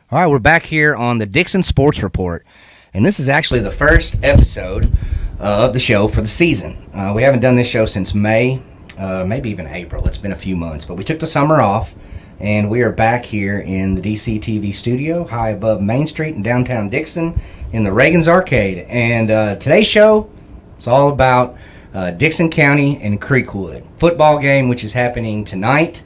All right, we're back here on the Dickson Sports Report, and this is actually the first episode of the show for the season. We haven't done this show since May, maybe even April. It's been a few months, but we took the summer off, and we are back here in the DC TV studio, high above Main Street in downtown Dickson, in the Reagan's Arcade. And today's show is all about Dickson County and Creekwood football game, which is happening tonight.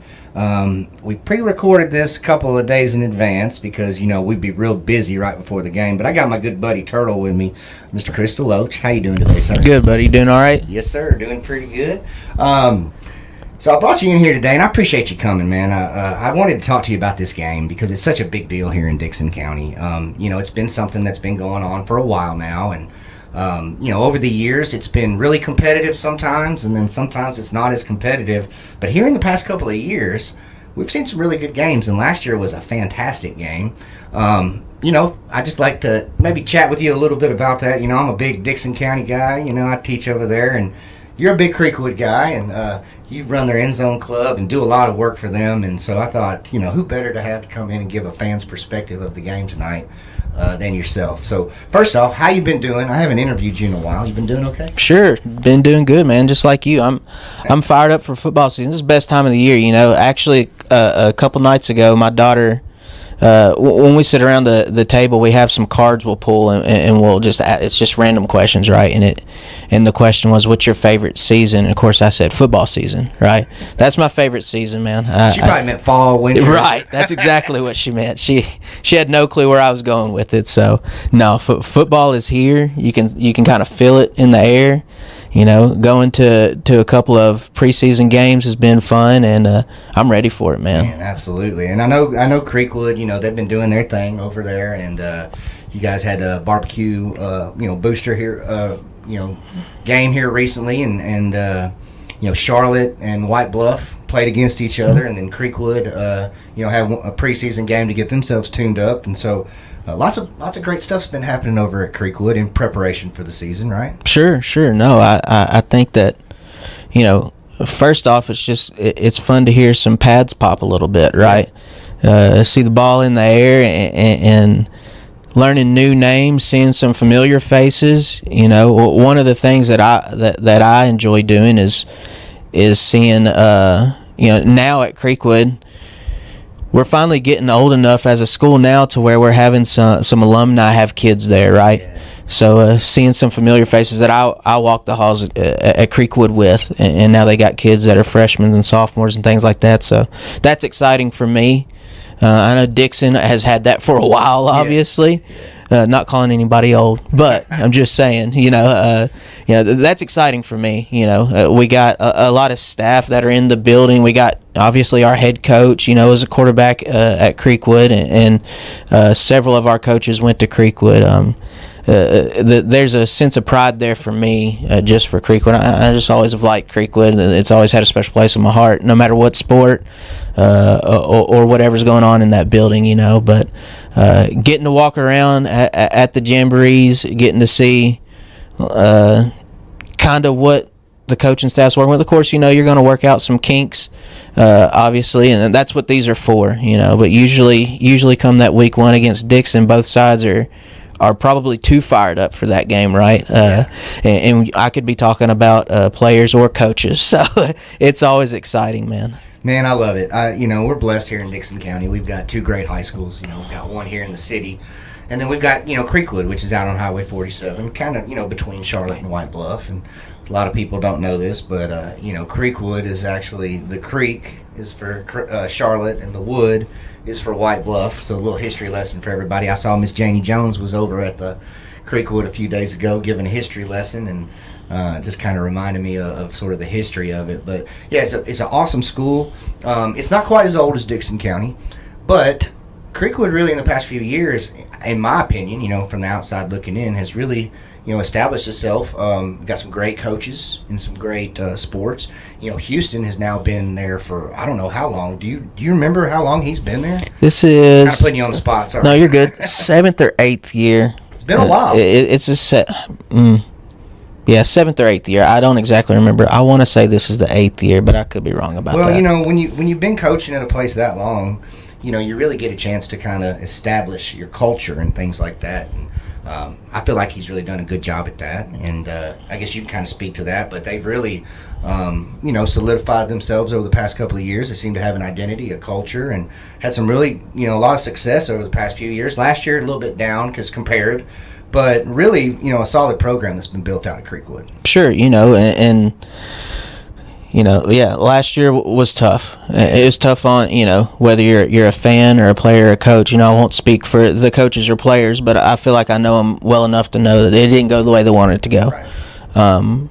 We pre-recorded this a couple of days in advance because, we'd be real busy right before the game. But I got my good buddy Turtle with me, Mr. Chris DeLoach. How you doing today, sir? Good, buddy. You doing all right? Yes, sir. Doing pretty good. So I brought you in here today, and I appreciate you coming, man. I wanted to talk to you about this game because it's such a big deal here in Dickson County. It's been something that's been going on for a while now, and over the years, it's been really competitive sometimes, and then sometimes it's not as competitive. But here in the past couple of years, we've seen some really good games, and last year was a fantastic game. I just like to maybe chat with you a little bit about that. I'm a big Dickson County guy. I teach over there, and you're a big Creekwood guy, and you run their Endzone club and do a lot of work for them. And so I thought, who better to have to come in and give a fan's perspective of the game tonight than yourself. So first off, how you been doing? I haven't interviewed you in a while. You been doing okay? Sure, been doing good, man. Just like you, I'm fired up for football season. This is the best time of the year. Actually, a couple nights ago, my daughter, when we sit around the table, we have some cards we'll pull, and we'll it's just random questions, right? And the question was, what's your favorite season? And of course, I said football season, right? That's my favorite season, man. She probably meant fall, winter. Right, that's exactly what she meant. She had no clue where I was going with it. So no, football is here. You can kind of feel it in the air. Going to a couple of preseason games has been fun, and I'm ready for it, man. Man, absolutely. And I know Creekwood, they've been doing their thing over there, and you guys had a barbecue, booster here, game here recently, and Charlotte and White Bluff played against each other, and then Creekwood, had a preseason game to get themselves tuned up, and so. Lots of great stuff's been happening over at Creekwood in preparation for the season, right? Sure. No, I think that, first off, it's fun to hear some pads pop a little bit, right? See the ball in the air and learning new names, seeing some familiar faces. One of the things that I enjoy doing is seeing now at Creekwood. We're finally getting old enough as a school now to where we're having some alumni have kids there, right? Yeah. So seeing some familiar faces that I walk the halls at Creekwood with, and now they got kids that are freshmen and sophomores and things like that. So that's exciting for me. I know Dickson has had that for a while, obviously. Yeah. Not calling anybody old, but I'm just saying, that's exciting for me. We got a lot of staff that are in the building. We got obviously our head coach, is a quarterback at Creekwood, and several of our coaches went to Creekwood. There's a sense of pride there for me, just for Creekwood. I just always have liked Creekwood. It's always had a special place in my heart, no matter what sport or whatever's going on in that building, But getting to walk around at the jamborees, getting to see kind of what the coaching staff's working with. Of course, you're going to work out some kinks, obviously, and that's what these are for, But usually come that week one against Dickson, both sides are probably too fired up for that game, right? And I could be talking about players or coaches, so it's always exciting, man. Man, I love it. We're blessed here in Dickson County. We've got two great high schools. We've got one here in the city, and then we've got Creekwood, which is out on Highway 47, kind of between Charlotte and White Bluff. And a lot of people don't know this, but Creekwood is actually, the creek is for Charlotte, and the wood is for White Bluff. So a little history lesson for everybody. I saw Miss Janie Jones was over at the Creekwood a few days ago giving a history lesson, and just kind of reminded me of sort of the history of it. But yeah, it's an awesome school. It's not quite as old as Dickson County, but Creekwood really in the past few years, in my opinion, from the outside looking in, has really established itself. Got some great coaches and some great sports. Houston has now been there for I don't know how long. Do you remember how long he's been there? This is kind of putting you on the spot. Sorry. No, you're good. 7th or 8th year. It's been a while. It's a set. Yeah, 7th or 8th year. I don't exactly remember. I want to say this is the 8th year, but I could be wrong about that. Well, when you've been coaching at a place that long, you really get a chance to kind of establish your culture and things like that. And I feel like he's really done a good job at that. And I guess you can kind of speak to that, but they've really, solidified themselves over the past couple of years. They seem to have an identity, a culture, and had some really, a lot of success over the past few years. Last year, a little bit down because compared, but really, a solid program that's been built out of Creekwood. Sure, last year was tough. It was tough on, whether you're a fan or a player or a coach. I won't speak for the coaches or players, but I feel like I know them well enough to know that it didn't go the way they wanted it to go. Right.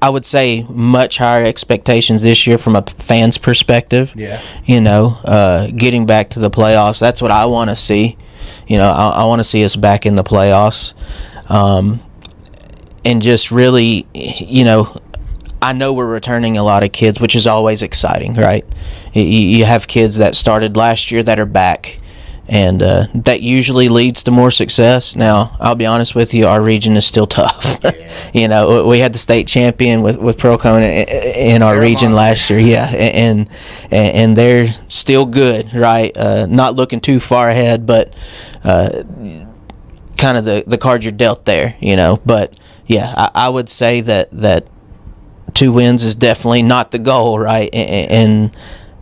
I would say much higher expectations this year from a fan's perspective. Yeah. Getting back to the playoffs. That's what I want to see. I want to see us back in the playoffs. And just really, I know we're returning a lot of kids, which is always exciting, right? You have kids that started last year that are back, and that usually leads to more success. Now, I'll be honest with you, our region is still tough. Yeah. We had the state champion with Procon in our region last year, and they're still good, right? Not looking too far ahead, but kind of the card you're dealt there, But yeah, I would say that 2 wins is definitely not the goal, right? And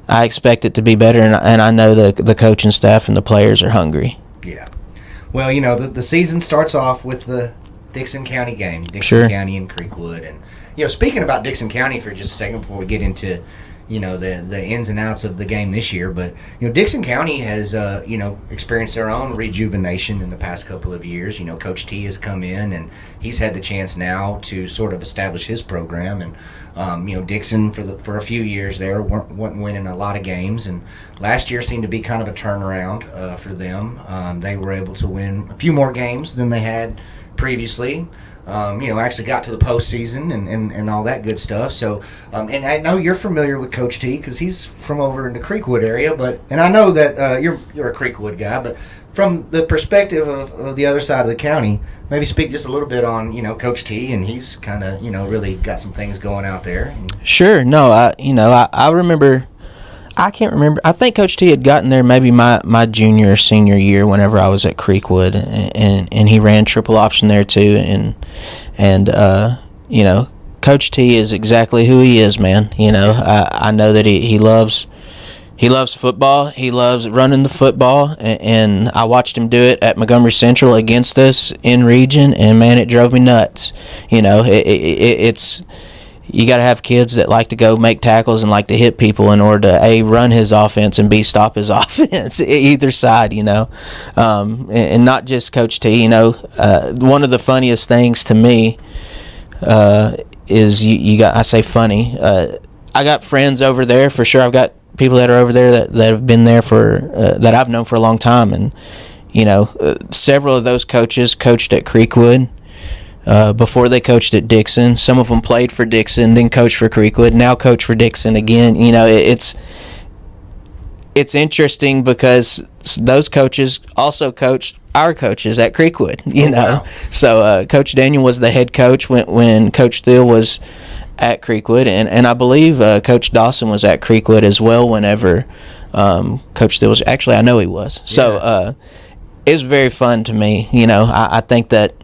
I expect it to be better, and I know the coaching staff and the players are hungry. Yeah. Well, the season starts off with the Dickson County game, Sure. County and Creekwood. And, speaking about Dickson County for just a second before we get into, the ins and outs of the game this year, but, Dickson County has, experienced their own rejuvenation in the past couple of years. Coach T has come in, and he's had the chance now to sort of establish his program. And, Dickson for a few years there wasn't winning a lot of games, and last year seemed to be kind of a turnaround for them. They were able to win a few more games than they had previously. Actually got to the postseason and all that good stuff. So, and I know you're familiar with Coach T because he's from over in the Creekwood area. And I know that you're a Creekwood guy. But from the perspective of the other side of the county, maybe speak just a little bit on Coach T, and he's kind of really got some things going out there. Sure. No, I remember. I can't remember. I think Coach T had gotten there maybe my junior or senior year whenever I was at Creekwood, and he ran triple option there too. And Coach T is exactly who he is, man. I know that he loves football. He loves running the football, and I watched him do it at Montgomery Central against us in region, and man, it drove me nuts. It's. You got to have kids that like to go make tackles and like to hit people in order to A, run his offense, and B, stop his offense, either side, and not just Coach T. One of the funniest things to me is you got, I say funny, I got friends over there for sure. I've got people that are over there that have been there for, that I've known for a long time, and, several of those coaches coached at Creekwood. Before they coached at Dickson. Some of them played for Dickson, then coached for Creekwood, now coach for Dickson again. It's interesting because those coaches also coached our coaches at Creekwood, Wow. So Coach Daniel was the head coach when Coach Thiel was at Creekwood, and I believe Coach Dawson was at Creekwood as well whenever Coach Thiel was. Actually, I know he was. So it's very fun to me. I think that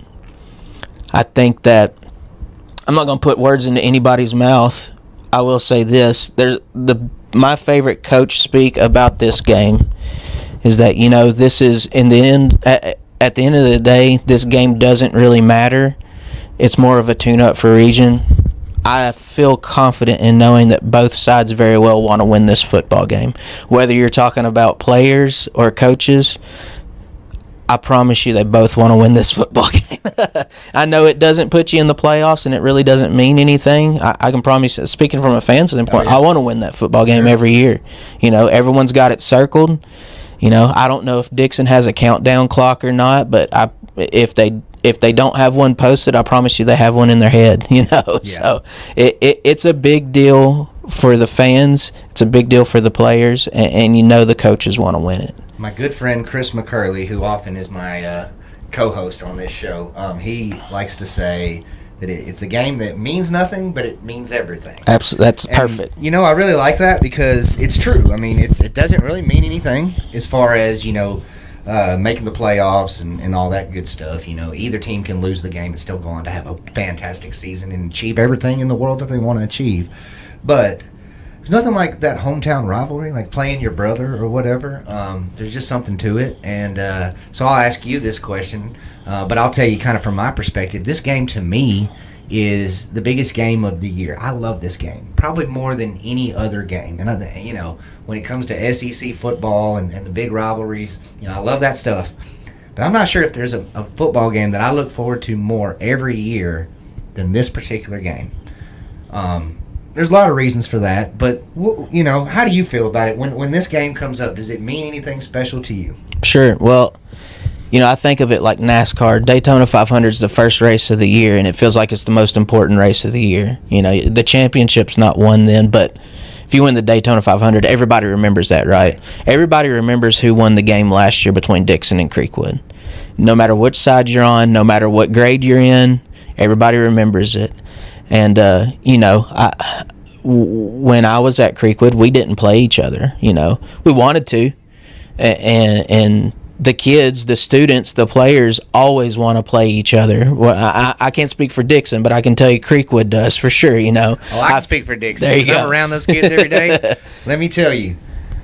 I'm not going to put words into anybody's mouth. I will say this: my favorite coach speak about this game is that this is in the end. At the end of the day, this game doesn't really matter. It's more of a tune-up for region. I feel confident in knowing that both sides very well want to win this football game. Whether you're talking about players or coaches, I promise you they both want to win this football game. I know it doesn't put you in the playoffs, and it really doesn't mean anything. I can promise, speaking from a fan standpoint, I want to win that football game every year. Everyone's got it circled. I don't know if Dickson has a countdown clock or not, but if they don't have one posted, I promise you they have one in their head. So it's a big deal for the fans. It's a big deal for the players, and the coaches want to win it. My good friend Chris McCurley, who often is my co-host on this show, he likes to say that it's a game that means nothing, but it means everything. Absolutely, that's perfect. I really like that because it's true. I mean, it doesn't really mean anything as far as making the playoffs and all that good stuff. Either team can lose the game and still go on to have a fantastic season and achieve everything in the world that they want to achieve. But there's nothing like that hometown rivalry, like playing your brother or whatever. There's just something to it. And so I'll ask you this question, but I'll tell you kind of from my perspective, this game to me is the biggest game of the year. I love this game, probably more than any other game. And, when it comes to SEC football and the big rivalries, I love that stuff. But I'm not sure if there's a football game that I look forward to more every year than this particular game. There's a lot of reasons for that, but how do you feel about it when this game comes up? Does it mean anything special to you? Sure. Well, I think of it like NASCAR. Daytona 500 is the first race of the year, and it feels like it's the most important race of the year. The championship's not won then, but if you win the Daytona 500, everybody remembers that, right? Everybody remembers who won the game last year between Dickson and Creekwood. No matter which side you're on, no matter what grade you're in, everybody remembers it. And, when I was at Creekwood, we didn't play each other. We wanted to. And the kids, the students, the players always want to play each other. Well, I can't speak for Dickson, but I can tell you Creekwood does for sure. I can speak for Dickson. There you go. I'm around those kids every day. Let me tell you,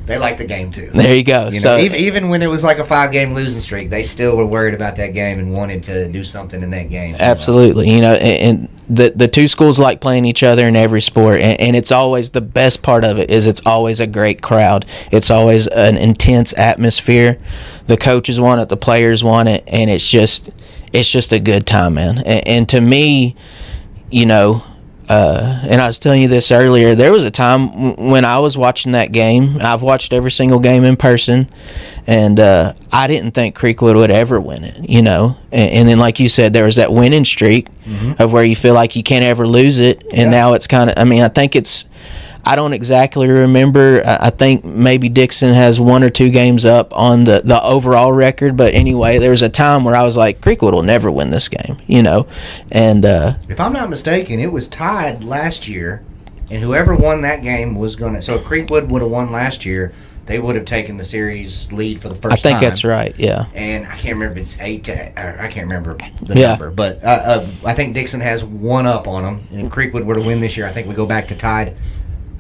they like the game too. There you go. So even when it was like a 5-game losing streak, they still were worried about that game and wanted to do something in that game. Absolutely. And the two schools like playing each other in every sport, and it's always the best part of it is it's always a great crowd. It's always an intense atmosphere. The coaches want it, the players want it, and it's just a good time, man. And to me, and I was telling you this earlier, there was a time when I was watching that game. I've watched every single game in person, and I didn't think Creekwood would ever win it, And then, like you said, there was that winning streak of where you feel like you can't ever lose it, and now it's kind of, I think I don't exactly remember. I think maybe Dickson has 1 or 2 games up on the overall record. But anyway, there was a time where I was like, Creekwood will never win this game, And if I'm not mistaken, it was tied last year, and whoever won that game was going to. So if Creekwood would have won last year, they would have taken the series lead for the first time. I think that's right, yeah. And I can't remember if it's 8 or I can't remember the number. But I think Dickson has 1 up on them. And if Creekwood were to win this year, I think we go back to tied.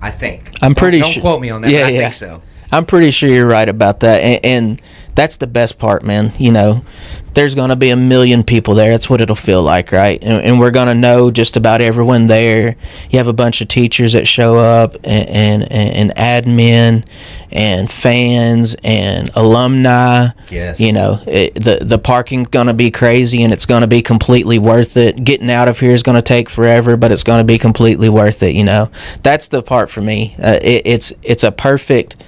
I think. I'm pretty sure. Don't quote me on that. Yeah, I think so. I'm pretty sure you're right about that. And that's the best part, man. There's going to be 1 million people there. That's what it'll feel like, right? And we're going to know just about everyone there. You have a bunch of teachers that show up and admin and fans and alumni. Yes. The parking's going to be crazy, and it's going to be completely worth it. Getting out of here is going to take forever, but it's going to be completely worth it, That's the part for me. It's a perfect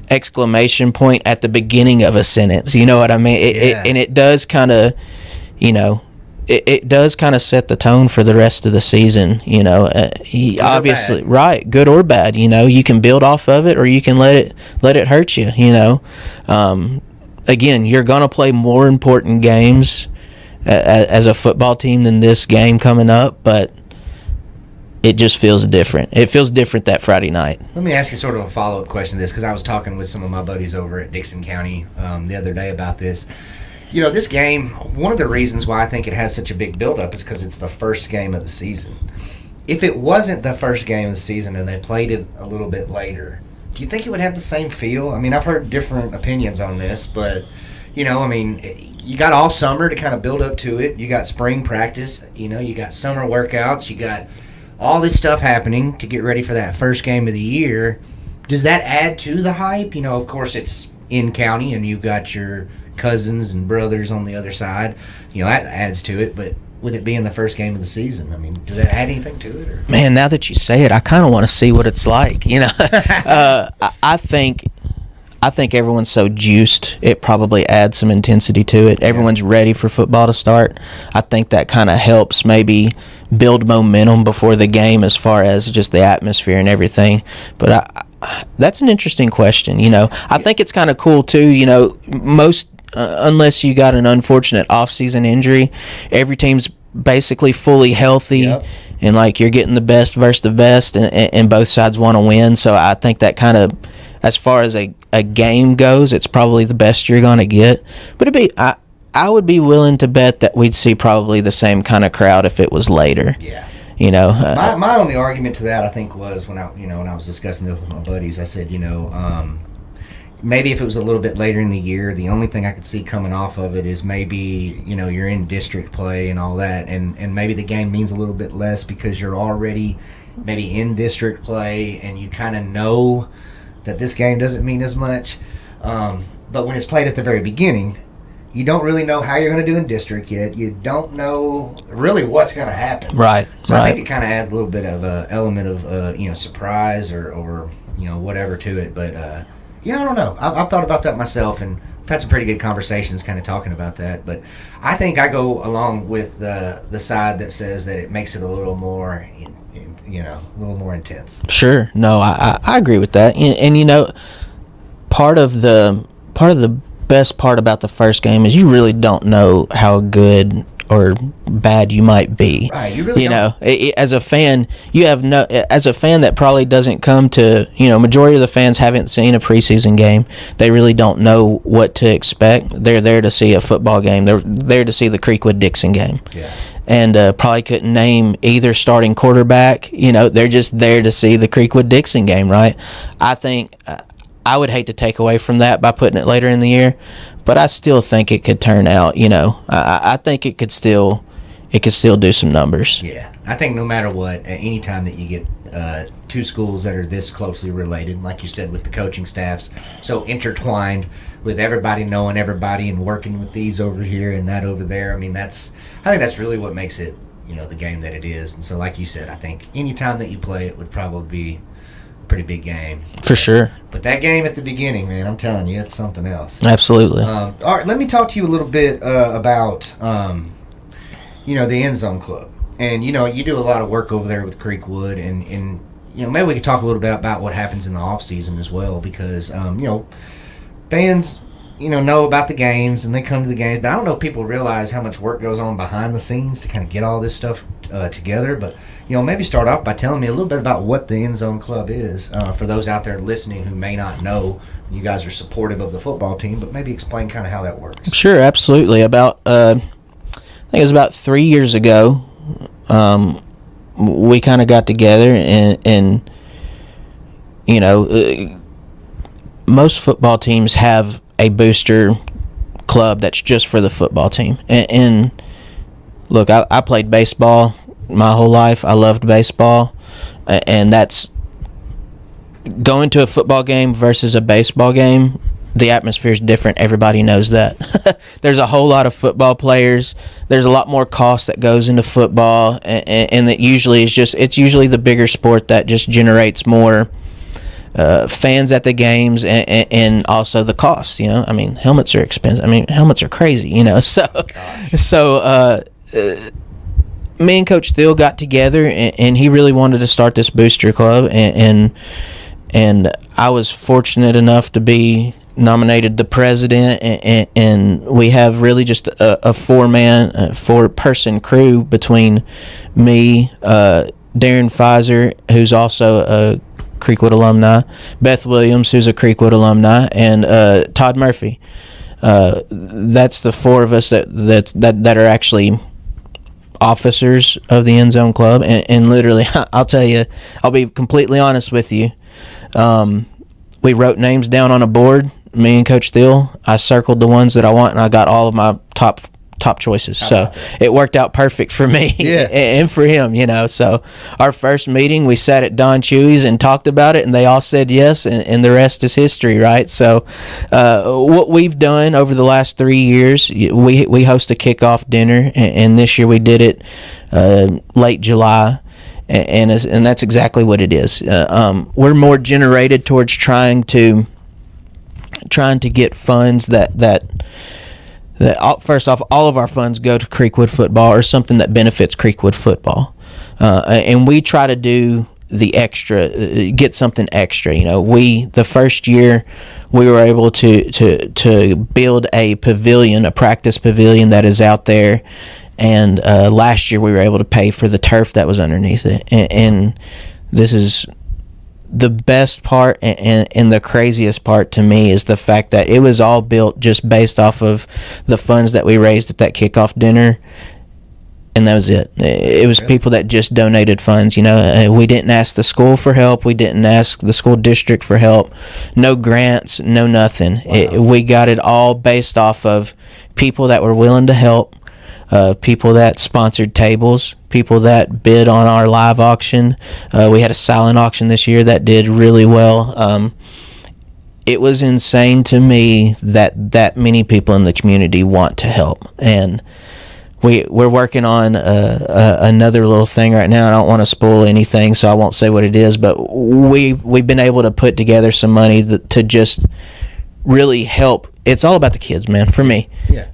exclamation point at the beginning of a sentence. You know what I mean? It does kind of, it does kind of set the tone for the rest of the season. Obviously, right, good or bad. You can build off of it, or you can let it hurt you. Again, you're gonna play more important games as a football team than this game coming up, but it just feels different. It feels different that Friday night. Let me ask you sort of a follow-up question to this, because I was talking with some of my buddies over at Dickson County the other day about this. This game, one of the reasons why I think it has such a big build-up is because it's the first game of the season. If it wasn't the first game of the season and they played it a little bit later, do you think it would have the same feel? I mean, I've heard different opinions on this, but, you got all summer to kind of build up to it. You got spring practice, you got summer workouts, you got all this stuff happening to get ready for that first game of the year. Does that add to the hype? Of course, it's in county, and you've got your cousins and brothers on the other side. That adds to it. But with it being the first game of the season, I mean, does that add anything to it? Or? Man, now that you say it, I kind of want to see what it's like. I think everyone's so juiced, it probably adds some intensity to it. Everyone's ready for football to start. I think that kind of helps maybe build momentum before the game as far as just the atmosphere and everything. But that's an interesting question. I think it's kind of cool too. Most unless you got an unfortunate off-season injury, every team's basically fully healthy. Yep. And like you're getting the best versus the best, and both sides want to win. So I think that kind of, as far as a game goes, it's probably the best you're going to get. But I would be willing to bet that we'd see probably the same kind of crowd if it was later. Yeah. You know, my only argument to that, I think, was when I was discussing this with my buddies. I said, maybe if it was a little bit later in the year, the only thing I could see coming off of it is maybe, you're in district play and all that, and maybe the game means a little bit less because you're already maybe in district play and you kind of know that this game doesn't mean as much. But when it's played at the very beginning, you don't really know how you're going to do in district yet. You don't know really what's going to happen. Right. So I think it kind of adds a little bit of an element of surprise or whatever to it. But I don't know. I've thought about that myself, and I've had some pretty good conversations kind of talking about that. But I think I go along with the side that says that it makes it a little more, a little more intense. Sure. No, I agree with that. And part of the best part about the first game is you really don't know how good or bad you might be. Right, you really don't. As a fan, as a fan that probably doesn't come to, majority of the fans haven't seen a preseason game. They really don't know what to expect. They're there to see a football game. They're there to see the Creekwood-Dickson game. Yeah. And probably couldn't name either starting quarterback. They're just there to see the Creekwood-Dickson game, right? I think I would hate to take away from that by putting it later in the year, but I still think it could turn out. I think it could still do some numbers. Yeah, I think no matter what, any time that you get two schools that are this closely related, like you said, with the coaching staffs so intertwined, with everybody knowing everybody and working with these over here and that over there. I think that's really what makes it, the game that it is. And so, like you said, I think any time that you play it would probably be pretty big game for sure. But that game at the beginning, man, I'm telling you, it's something else. Absolutely. All right, let me talk to you a little bit about the Endzone Club, and you do a lot of work over there with Creekwood, and maybe we could talk a little bit about what happens in the off season as well, because fans know about the games and they come to the games, but I don't know if people realize how much work goes on behind the scenes to kind of get all this stuff together. But maybe start off by telling me a little bit about what the Endzone Club is, for those out there listening who may not know. You guys are supportive of the football team, but maybe explain kind of how that works. Sure, absolutely. About I think it was about 3 years ago, we kind of got together and most football teams have a booster club that's just for the football team. And look, I played baseball my whole life. I loved baseball, and that's going to a football game versus a baseball game. The atmosphere is different. Everybody knows that. There's a whole lot of football players. There's a lot more cost that goes into football, and it usually it's usually the bigger sport that just generates more fans at the games, and also the cost. Helmets are expensive. Helmets are crazy. So me and Coach Thiel got together, and he really wanted to start this booster club, and I was fortunate enough to be nominated the president, and we have really just a four-person crew between me, Darren Pfizer, who's also a Creekwood alumni, Beth Williams, who's a Creekwood alumni, and Todd Murphy. That's the four of us that are actually officers of the Endzone Club, and literally, I'll tell you, I'll be completely honest with you. We wrote names down on a board, me and Coach Thiel. I circled the ones that I want, and I got all of my top choices. So it worked out perfect for me and for him, So our first meeting, we sat at Don Chewy's and talked about it, and they all said yes, and the rest is history, right? So what we've done over the last 3 years, we host a kickoff dinner, and this year we did it late July. And that's exactly what it is. We're more generated towards trying to get funds that first off, all of our funds go to Creekwood football or something that benefits Creekwood football, and we try to do the extra, get something extra. The first year we were able to build a pavilion, a practice pavilion that is out there. And last year we were able to pay for the turf that was underneath it. And this is the best part and the craziest part to me is the fact that it was all built just based off of the funds that we raised at that kickoff dinner. And that was it. It was people that just donated funds. We didn't ask the school for help. We didn't ask the school district for help. No grants, no nothing. Wow. We got it all based off of people that were willing to help, people that sponsored tables, people that bid on our live auction. We had a silent auction this year that did really well. It was insane to me that many people in the community want to help. And we're working on another little thing right now. I don't want to spoil anything, so I won't say what it is. But we've been able to put together some money to just really help. It's all about the kids, man. For me, Yeah.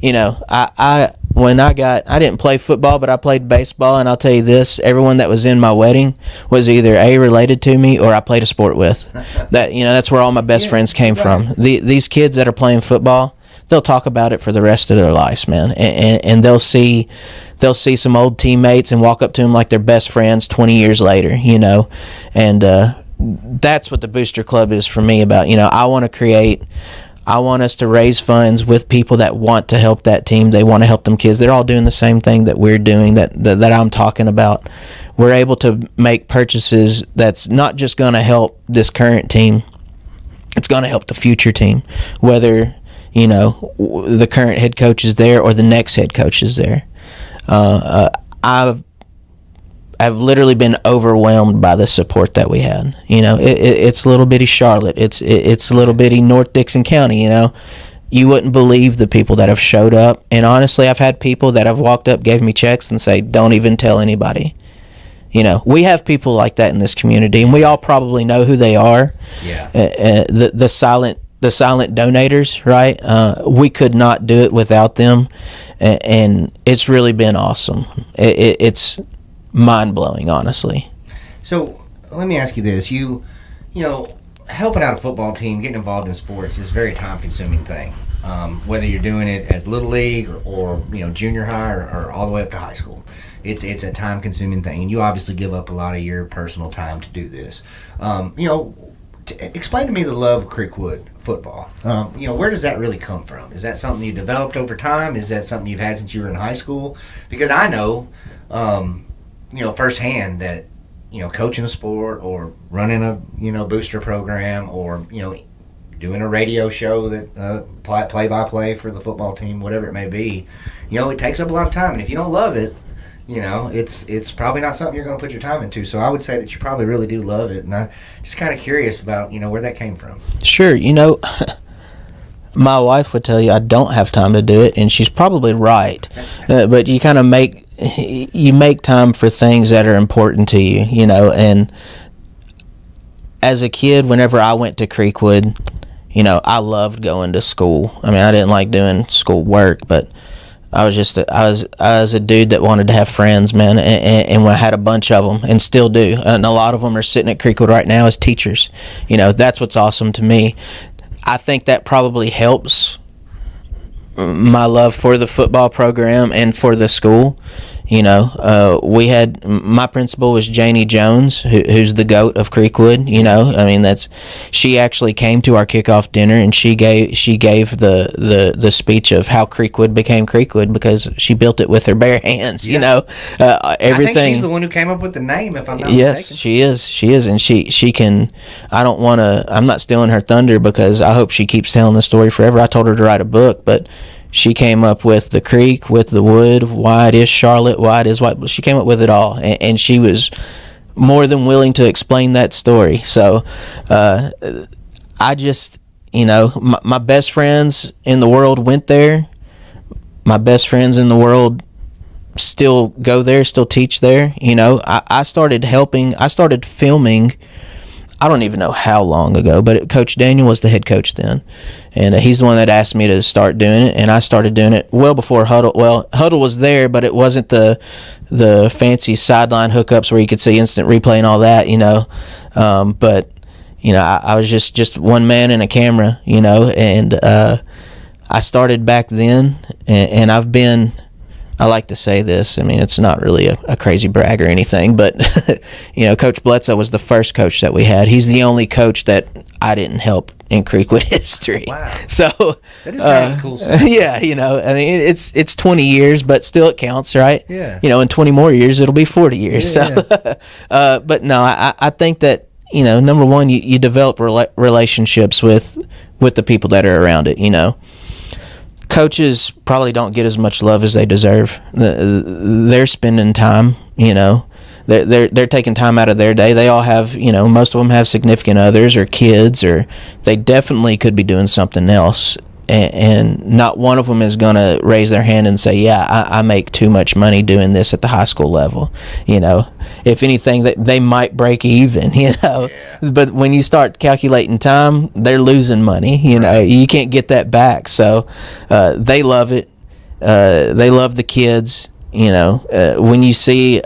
I didn't play football, but I played baseball, and I'll tell you this: everyone that was in my wedding was either related to me or I played a sport with. That's where all my best friends came from. These kids that are playing football, they'll talk about it for the rest of their lives, man. And they'll see some old teammates and walk up to them like they're best friends 20 years later, And that's what the Booster Club is for me about. I want us to raise funds with people that want to help that team. They want to help them kids. They're all doing the same thing that we're doing, that I'm talking about. We're able to make purchases that's not just going to help this current team. It's going to help the future team, whether the current head coach is there or the next head coach is there. I've literally been overwhelmed by the support that we had. It's little bitty Charlotte. It's little bitty North Dickson County. You wouldn't believe the people that have showed up. And honestly, I've had people that have walked up, gave me checks, and say, "Don't even tell anybody." We have people like that in this community, and we all probably know who they are. Yeah. The silent donators, right? We could not do it without them, and it's really been awesome. It's mind-blowing, honestly. So let me ask you this: helping out a football team, getting involved in sports is a very time-consuming thing. Whether you're doing it as little league or junior high or all the way up to high school, it's a time-consuming thing, and you obviously give up a lot of your personal time to do this. Explain to me the love of Creekwood football. Where does that really come from? Is that something you developed over time? Is that something you've had since you were in high school? Because I know, firsthand that, coaching a sport or running a, booster program or, doing a radio show that play-by-play for the football team, whatever it may be, it takes up a lot of time. And if you don't love it, it's probably not something you're going to put your time into. So I would say that you probably really do love it. And I'm just kind of curious about, where that came from. Sure. My wife would tell you I don't have time to do it, and she's probably right. But you kind of make time for things that are important to you, And as a kid, whenever I went to Creekwood, I loved going to school. I mean, I didn't like doing school work, but I was a dude that wanted to have friends, man, and I had a bunch of them, and still do. And a lot of them are sitting at Creekwood right now as teachers. That's what's awesome to me. I think that probably helps my love for the football program and for the school. We had, my principal was Janie Jones, who's the GOAT of Creekwood. She actually came to our kickoff dinner, and she gave the speech of how Creekwood became Creekwood because she built it with her bare hands. Yeah. Everything. I think she's the one who came up with the name, if I'm not mistaken. Yes, she is, and she can. I'm not stealing her thunder because I hope she keeps telling the story forever. I told her to write a book, but she came up with the creek, with the wood, why it is Charlotte, why it is white. She came up with it all, and she was more than willing to explain that story. So I just, my best friends in the world went there. My best friends in the world still go there, still teach there. I started filming, I don't even know how long ago, but Coach Daniel was the head coach then. And he's the one that asked me to start doing it, and I started doing it well before Huddle. Well, Huddle was there, but it wasn't the fancy sideline hookups where you could see instant replay and all that, But, I was just one man and a camera, and I started back then, and I've been I like to say this. I mean, it's not really a crazy brag or anything, but Coach Bledsoe was the first coach that we had. He's the only coach that I didn't help in Creekwood history. Wow. So that is kind of cool stuff. Yeah, I mean, it's 20 years, but still it counts, right? Yeah. In 20 more years, it'll be 40 years. Yeah. So, but no, I think that number one, you develop relationships with the people that are around it. Coaches probably don't get as much love as they deserve. They're spending time, they're taking time out of their day. They all have, most of them have significant others or kids, or they definitely could be doing something else. And not one of them is going to raise their hand and say, yeah, I make too much money doing this at the high school level. If anything, they might break even, Yeah. But when you start calculating time, they're losing money. Right. You can't get that back. So they love it. They love the kids. When you see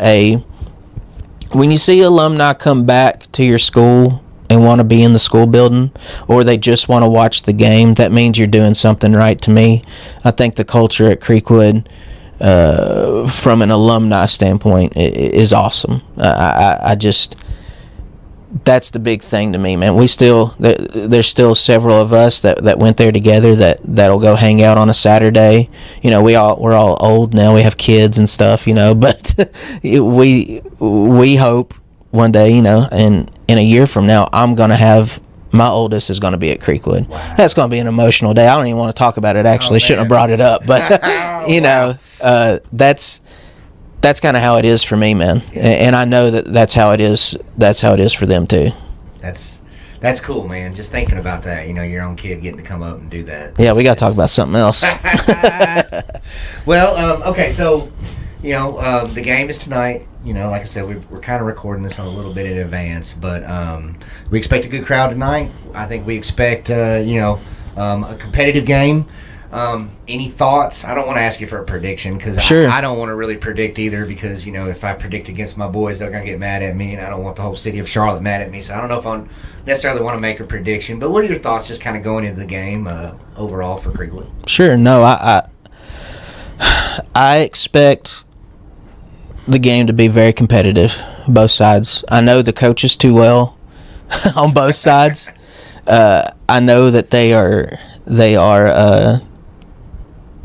alumni come back to your school and want to be in the school building, or they just want to watch the game, that means you're doing something right to me. I think the culture at Creekwood, from an alumni standpoint, is awesome. I just, that's the big thing to me, man. There's still several of us that went there together that'll go hang out on a Saturday. We're all old now. We have kids and stuff, but we hope one day, and in a year from now, I'm going to have, my oldest is going to be at Creekwood. Wow. That's going to be an emotional day. I don't even want to talk about it, actually. Shouldn't have brought it up. But, that's kind of how it is for me, man. Yeah. And I know that's how it is. That's how it is for them, too. That's cool, man. Just thinking about that, your own kid getting to come up and do that. Yeah, we got to talk about something else. Well, okay, so, the game is tonight. Like I said, we're kind of recording this a little bit in advance, but we expect a good crowd tonight. I think we expect, a competitive game. Any thoughts? I don't want to ask you for a prediction because Sure. I don't want to really predict either because, if I predict against my boys, they're going to get mad at me, and I don't want the whole city of Charlotte mad at me. So I don't know if I necessarily want to make a prediction. But what are your thoughts just kind of going into the game overall for Creekwood? Sure. No, I expect the game to be very competitive, both sides. I know the coaches too well on both sides. I know that they are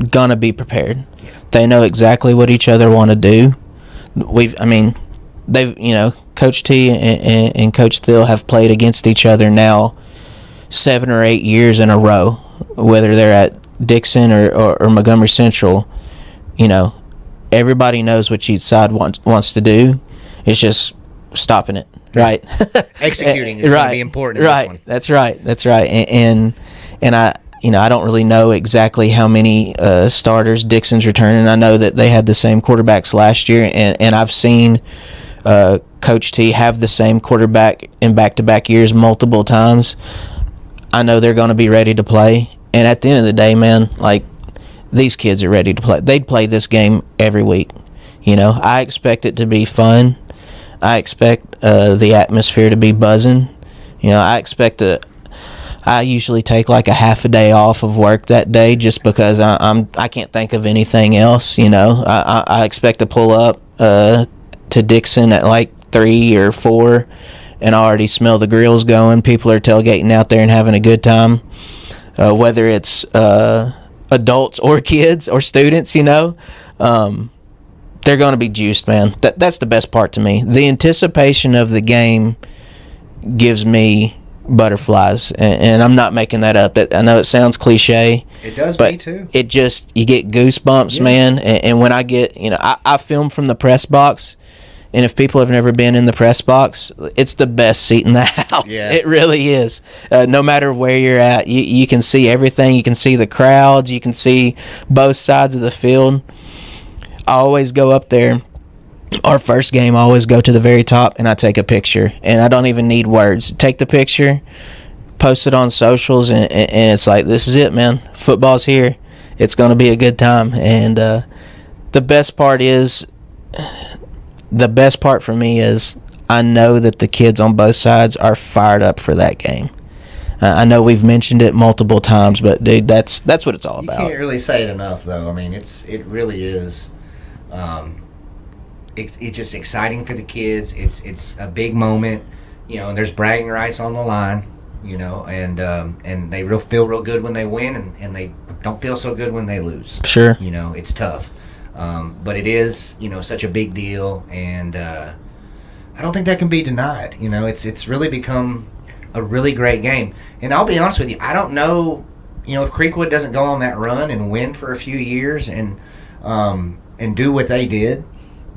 gonna be prepared. Yeah. They know exactly what each other want to do. Coach T and Coach Thill have played against each other now 7 or 8 years in a row, whether they're at Dickson or Montgomery Central. Everybody knows what each side wants to do. It's just stopping it, right? Executing is going to be important in right. this one. That's right. And I don't really know exactly how many starters Dickson's returning. I know that they had the same quarterbacks last year, and I've seen Coach T have the same quarterback in back-to-back years multiple times. I know they're going to be ready to play. And at the end of the day, man, these kids are ready to play. They'd play this game every week. I expect it to be fun. I expect the atmosphere to be buzzing. I usually take like a half a day off of work that day just because I can't think of anything else. I expect to pull up to Dickson at like 3 or 4, and I already smell the grills going. People are tailgating out there and having a good time, whether it's adults or kids or students. They're going to be juiced, man. That's the best part to me. The anticipation of the game gives me butterflies, and I'm not making that up. I know it sounds cliche. It does but me too. You get goosebumps, Yeah. man. And when I get, I film from the press box, and if people have never been in the press box, it's the best seat in the house. Yeah. It really is. No matter where you're at, you can see everything. You can see the crowds. You can see both sides of the field. I always go up there. Our first game, I always go to the very top and I take a picture. And I don't even need words. Take the picture, post it on socials, and it's like, this is it, man. Football's here. It's going to be a good time. And the best part for me is I know that the kids on both sides are fired up for that game. I know we've mentioned it multiple times, but dude, that's what it's all You about. can't really say it enough, though. I mean, it really is. It's just exciting for the kids. It's a big moment, and there's bragging rights on the line, and they feel real good when they win, and they don't feel so good when they lose. Sure. It's tough. But it is, such a big deal, and I don't think that can be denied. It's really become a really great game. And I'll be honest with you, I don't know, if Creekwood doesn't go on that run and win for a few years and do what they did,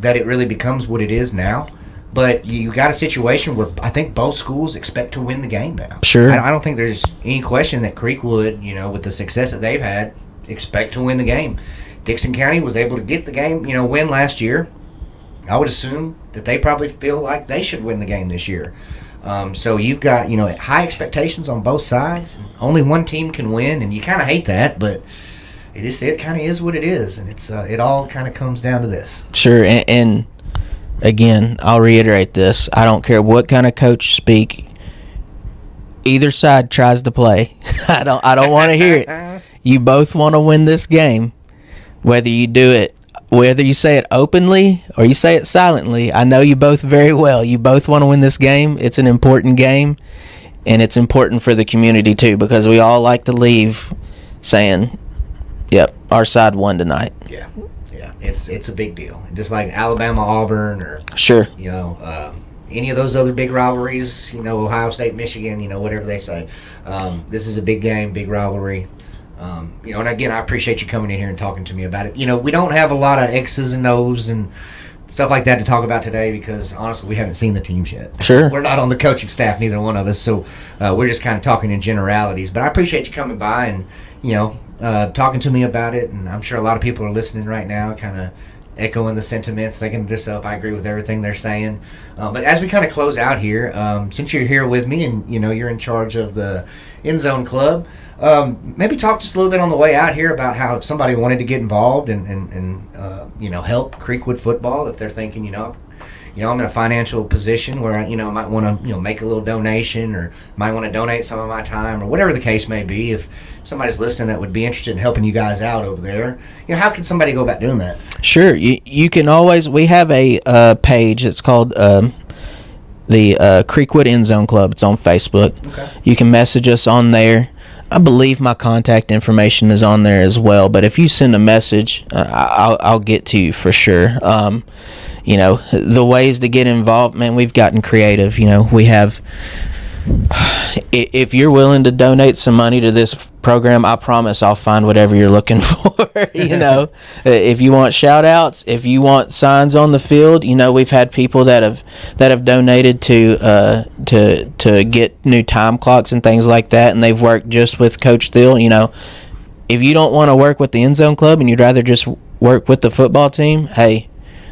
that it really becomes what it is now. But you got a situation where I think both schools expect to win the game now. Sure. I don't think there's any question that Creekwood, with the success that they've had, expect to win the game. Dickson County was able to get the game, win last year. I would assume that they probably feel like they should win the game this year. So you've got, high expectations on both sides. Only one team can win, and you kind of hate that, but it kind of is what it is, and it all kind of comes down to this. Sure, and again, I'll reiterate this. I don't care what kind of coach speak. Either side tries to play. I don't want to hear it. You both want to win this game, whether you say it openly or you say it silently. I know you both very well. You both want to win this game. It's an important game, and it's important for the community too, because we all like to leave saying, "Yep, our side won tonight." Yeah, it's a big deal. Just like Alabama, Auburn, or sure, any of those other big rivalries. Ohio State, Michigan. Whatever they say. This is a big game, big rivalry. And again, I appreciate you coming in here and talking to me about it. We don't have a lot of X's and O's and stuff like that to talk about today because, honestly, we haven't seen the teams yet. Sure. We're not on the coaching staff, neither one of us, so we're just kind of talking in generalities. But I appreciate you coming by and, talking to me about it, and I'm sure a lot of people are listening right now, kind of echoing the sentiments, thinking to themselves, I agree with everything they're saying. But as we kind of close out here, since you're here with me and, you're in charge of the Endzone Club, maybe talk just a little bit on the way out here about how if somebody wanted to get involved and help Creekwood football, if they're thinking, I'm in a financial position where I might want to make a little donation or might want to donate some of my time or whatever the case may be. If somebody's listening that would be interested in helping you guys out over there, how can somebody go about doing that? Sure, you can always. We have a page. It's called the Creekwood Endzone Club. It's on Facebook. Okay. You can message us on there. I believe my contact information is on there as well. But if you send a message, I'll get to you for sure. The ways to get involved, man, we've gotten creative. We have, if you're willing to donate some money to this program, I promise I'll find whatever you're looking for. If you want shout outs, if you want signs on the field, we've had people that have donated to get new time clocks and things like that, and they've worked just with Coach Thiel. If you don't want to work with the Endzone Club and you'd rather just work with the football team, hey,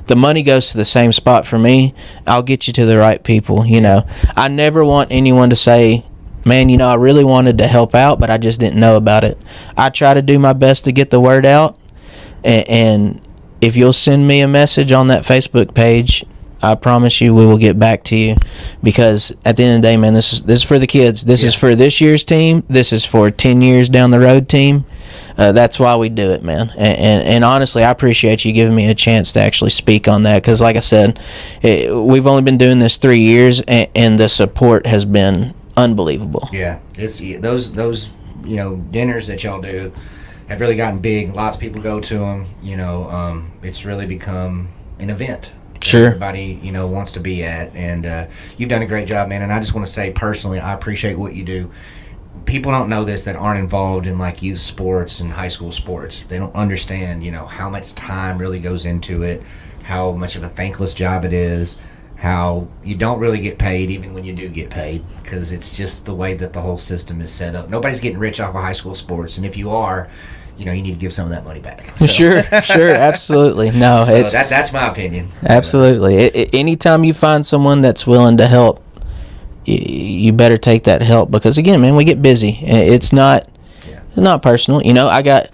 the money goes to the same spot for me. I'll get you to the right people. I never want anyone to say, man, I really wanted to help out, but I just didn't know about it. I try to do my best to get the word out, and if you'll send me a message on that Facebook page, I promise you we will get back to you, because at the end of the day, man, this is for the kids. This is for this year's team. This is for 10 years down the road team. That's why we do it, man. And honestly, I appreciate you giving me a chance to actually speak on that, because like I said, we've only been doing this 3 years, and the support has been unbelievable. Yeah, it's those dinners that y'all do have really gotten big. Lots of people go to them. It's really become an event. Sure. Everybody wants to be at, and you've done a great job, man. And I just want to say personally, I appreciate what you do. People don't know this that aren't involved in like youth sports and high school sports. They don't understand how much time really goes into it, how much of a thankless job it is, how you don't really get paid even when you do get paid, because it's just the way that the whole system is set up. Nobody's getting rich off of high school sports, and if you are, you need to give some of that money back. So. Sure, absolutely. No, so that's my opinion. Absolutely. Anytime you find someone that's willing to help, you better take that help, because again, man, we get busy. It's not personal. I got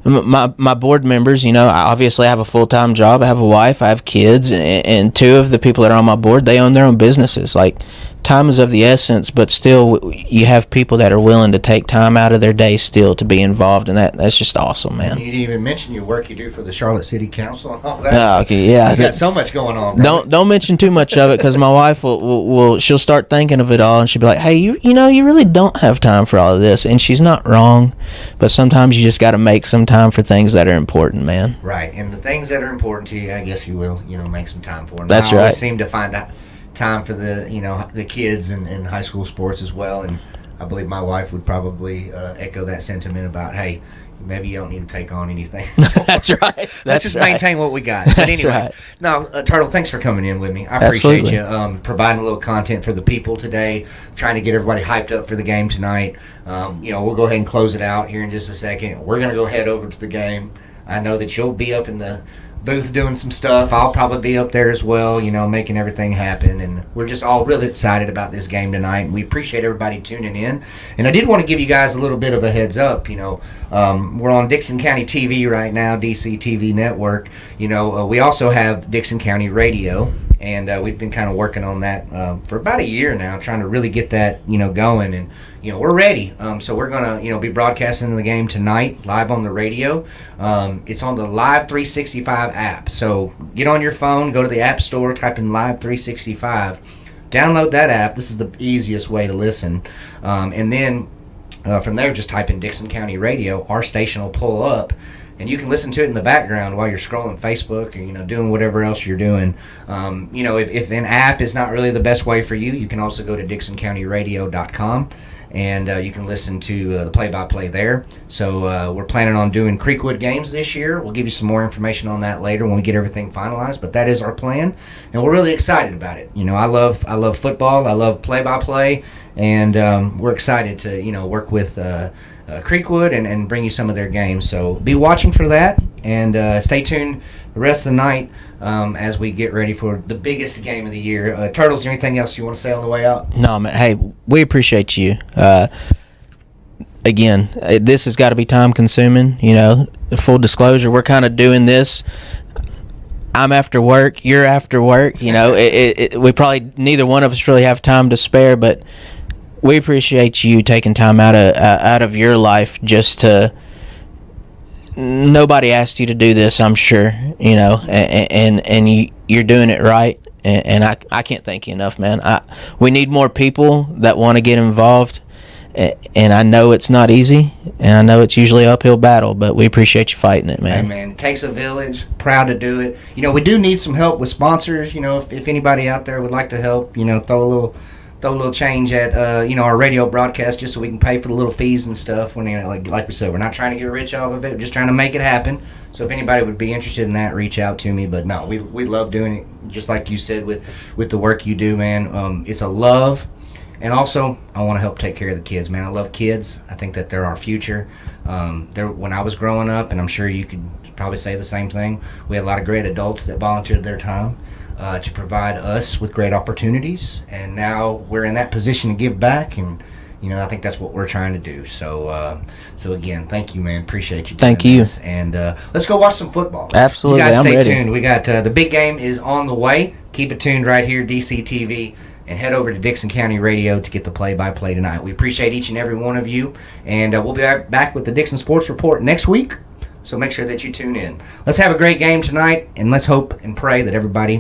my board members. I obviously have a full-time job. I have a wife. I have kids, and two of the people that are on my board, they own their own businesses. Like time is of the essence, but still you have people that are willing to take time out of their day still to be involved, and that's just awesome, man. You didn't even mention your work you do for the Charlotte City Council and all that. Oh, okay, yeah. You got so much going on, bro. Don't mention too much of it, because my wife will she'll start thinking of it all, and she'll be like, hey, you really don't have time for all of this, and she's not wrong, but sometimes you just got to make some time for things that are important, man. Right, and the things that are important to you, I guess you will, make some time for them. That's I always right. seem to find out time for the kids and high school sports as well, and I believe my wife would probably echo that sentiment about, hey, maybe you don't need to take on anything. That's right. Let's just maintain what we got. But That's anyway, right. no, Turtle, thanks for coming in with me. I appreciate Absolutely. you providing a little content for the people today, trying to get everybody hyped up for the game tonight. We'll go ahead and close it out here in just a second. We're going to go head over to the game. I know that you'll be up in the booth doing some stuff. I'll probably be up there as well, making everything happen. And we're just all really excited about this game tonight. And we appreciate everybody tuning in. And I did want to give you guys a little bit of a heads up. We're on Dickson County TV right now, DC TV Network. We also have Dickson County Radio. And we've been kind of working on that for about a year now, trying to really get that, going. And, we're ready. So we're going to, be broadcasting the game tonight live on the radio. It's on the Live 365 app. So get on your phone, go to the App Store, type in Live 365. Download that app. This is the easiest way to listen. And then from there, just type in Dickson County Radio. Our station will pull up. And you can listen to it in the background while you're scrolling Facebook or, doing whatever else you're doing. If an app is not really the best way for you, you can also go to DicksonCountyRadio.com. And you can listen to the play-by-play there. So we're planning on doing Creekwood games this year. We'll give you some more information on that later when we get everything finalized. But that is our plan, and we're really excited about it. I love football. I love play-by-play, and we're excited to work with Creekwood and bring you some of their games. So be watching for that, and stay tuned the rest of the night as we get ready for the biggest game of the year. Turtles, is there anything else you want to say on the way out? No, man. Hey, we appreciate you. Again, this has got to be time consuming. Full disclosure, we're kind of doing this. I'm after work. You're after work. We probably neither one of us really have time to spare, but we appreciate you taking time out of your life just to. Nobody asked you to do this, I'm sure, and you're doing it right, and I can't thank you enough, man. We need more people that want to get involved, and I know it's not easy, and I know it's usually an uphill battle, but we appreciate you fighting it, man. Hey, man, it takes a village. Proud to do it. We do need some help with sponsors. If anybody out there would like to help, throw a little change at our radio broadcast just so we can pay for the little fees and stuff. When like we said, we're not trying to get rich off of it. We're just trying to make it happen. So if anybody would be interested in that, reach out to me. But no, we love doing it. Just like you said with the work you do, man. It's a love, and also I want to help take care of the kids, man. I love kids. I think that they're our future. When I was growing up, and I'm sure you could probably say the same thing, we had a lot of great adults that volunteered their time to provide us with great opportunities, and now we're in that position to give back, and I think that's what we're trying to do. So again, thank you, man. Appreciate you. Thank you. This. And let's go watch some football. Absolutely, you guys I'm stay ready. tuned. We got the big game is on the way. Keep it tuned right here, DC TV, and head over to Dickson County Radio to get the play-by-play tonight. We appreciate each and every one of you, and we'll be back with the Dickson Sports Report next week. So make sure that you tune in. Let's have a great game tonight, and let's hope and pray that everybody